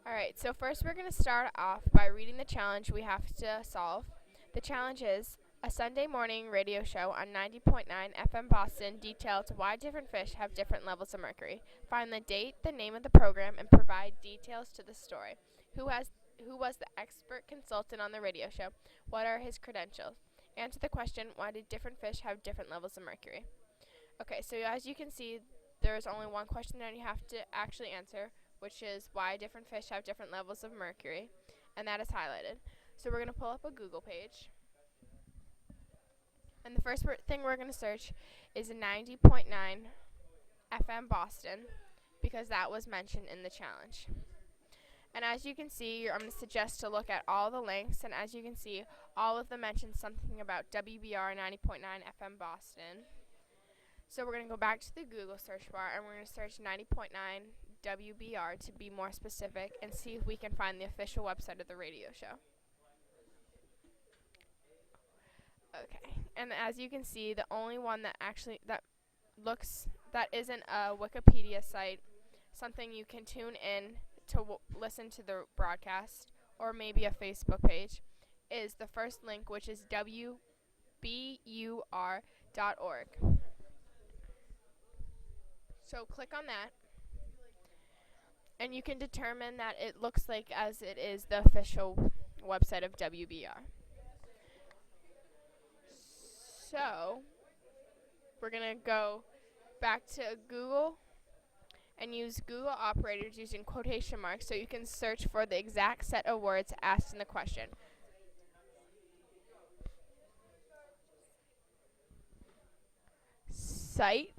Alright, so first we're going to start off by reading the challenge we have to solve. The challenge is a Sunday morning radio show on 90.9 FM Boston details why different fish have different levels of mercury. Find the date, the name of the program, and provide details to the story. Who was the expert consultant on the radio show? What are his credentials? Answer the question, why do different fish have different levels of mercury? Okay, so as you can see, there is only one question that you have to actually answer, which is why different fish have different levels of mercury, and that is highlighted. So we're going to pull up a Google page, and the first thing we're going to search is 90.9 FM Boston, because that was mentioned in the challenge. And as you can see, I'm going to suggest to look at all the links, and as you can see, all of them mention something about WBR 90.9 FM Boston. So we're going to go back to the Google search bar, and we're going to search 90.9 WBR to be more specific and see if we can find the official website of the radio show. Okay, and as you can see, the only one that that isn't a Wikipedia site, something you can tune in to listen to the broadcast, or maybe a Facebook page, is the first link, which is WBUR.org. So click on that, and you can determine that it looks like as it is the official website of WBR. So we're going to go back to Google and use Google operators using quotation marks so you can search for the exact set of words asked in the question. Site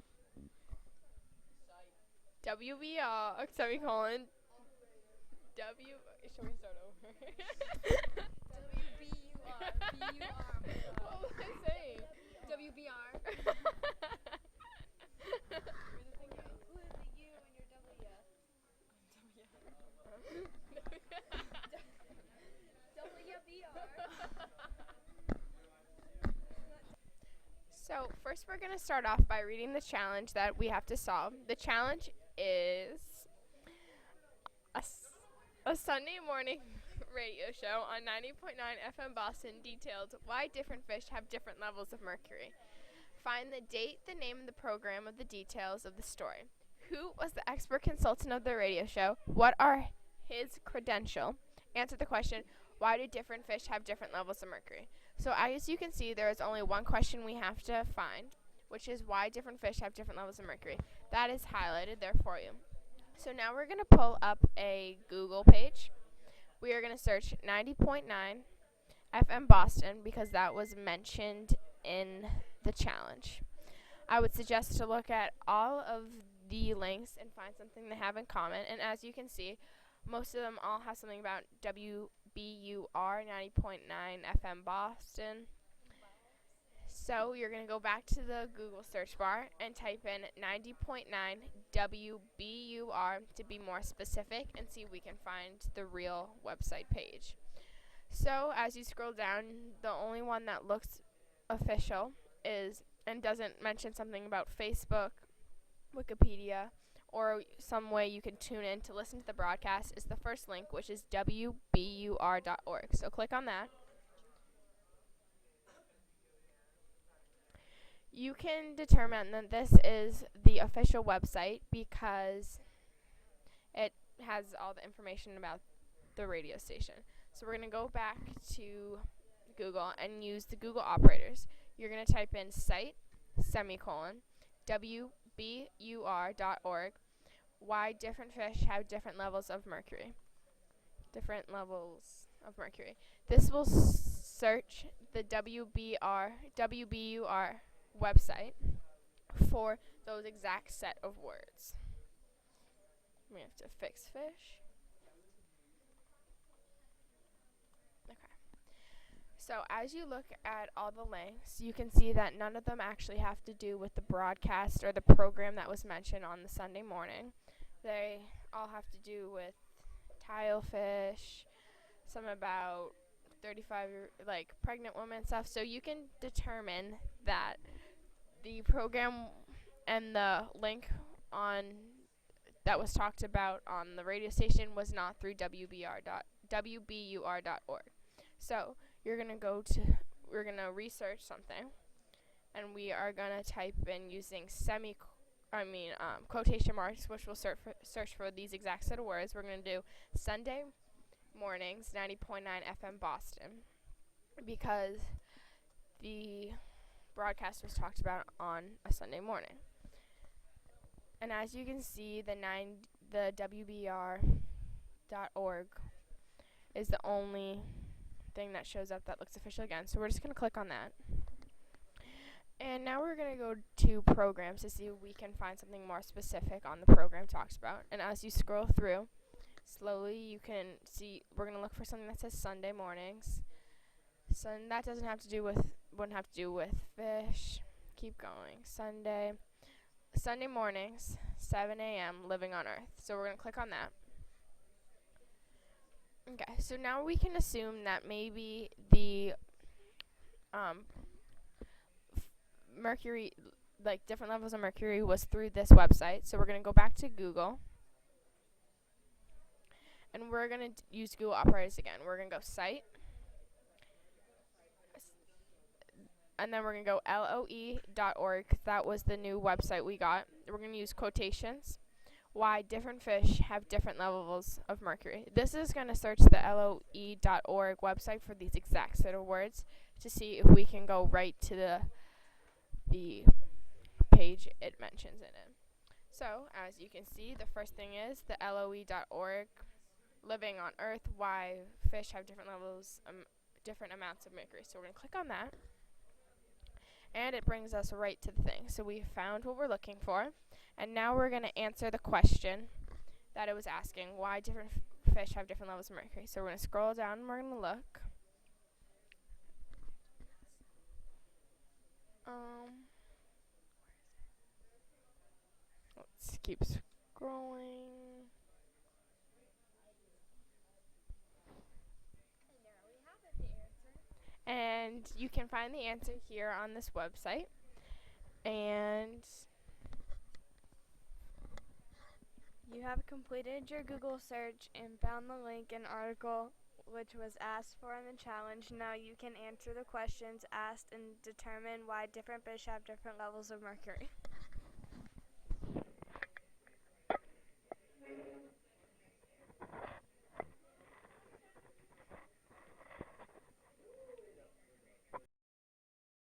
WBR semicolon W. Should we start over? WBUR. What was I saying? WBR. Who is the U and your W? WBR. So first we're going to start off by reading the challenge that we have to solve. The challenge is a Sunday morning radio show on 90.9 FM Boston details why different fish have different levels of mercury. Find the date, the name of the program, of the details of the story. Who was the expert consultant of the radio show? What are his credentials? Answer the question, why do different fish have different levels of mercury? So as you can see, there is only one question we have to find, which is why different fish have different levels of mercury. That is highlighted there for you. So now we're going to pull up a Google page. We are going to search 90.9 FM Boston because that was mentioned in the challenge. I would suggest to look at all of the links and find something they have in common. And as you can see, most of them all have something about WBUR 90.9 FM Boston. So you're going to go back to the Google search bar and type in 90.9 WBUR to be more specific and see if we can find the real website page. So as you scroll down, the only one that looks official is and doesn't mention something about Facebook, Wikipedia, or some way you can tune in to listen to the broadcast is the first link, which is WBUR.org. So click on that. You can determine that this is the official website because it has all the information about the radio station. So we're going to go back to Google and use the Google operators. You're going to type in site, semicolon, WBUR.org, why different fish have different levels of mercury. Different levels of mercury. This will search the WBUR website for those exact set of words. We have to fix fish. Okay. So as you look at all the links, you can see that none of them actually have to do with the broadcast or the program that was mentioned on the Sunday morning. They all have to do with tilefish, some about 35 pregnant women stuff. So you can determine that the program and the link on that was talked about on the radio station was not through WBUR.org. So we're gonna research something, and we are gonna type in using quotation marks, which will search for these exact set of words. We're gonna do Sunday mornings, 90.9 FM Boston, because the broadcast was talked about on a Sunday morning. And as you can see, the WBR.org is the only thing that shows up that looks official again. So we're just going to click on that. And now we're going to go to programs to see if we can find something more specific on the program talks about. And as you scroll through, slowly you can see we're going to look for something that says Sunday mornings. So that wouldn't have to do with fish. Keep going. Sunday mornings, 7 a.m., Living on Earth. So we're going to click on that. Okay, so now we can assume that maybe the mercury, like different levels of mercury, was through this website. So we're going to go back to Google. And we're going to use Google operators again. We're going to go site. And then we're going to go LOE.org. That was the new website we got. We're going to use quotations. Why different fish have different levels of mercury. This is going to search the LOE.org website for these exact set of words to see if we can go right to the page it mentions in it. So, as you can see, the first thing is the LOE.org, Living on Earth, why fish have different levels, different amounts of mercury. So we're going to click on that. And it brings us right to the thing. So we found what we're looking for. And now we're going to answer the question that it was asking, why different fish have different levels of mercury. So we're going to scroll down and we're going to look. Let's keep scrolling. And you can find the answer here on this website. And You have completed your Google search and found the link and article which was asked for in the challenge. Now you can answer the questions asked and determine why different fish have different levels of mercury.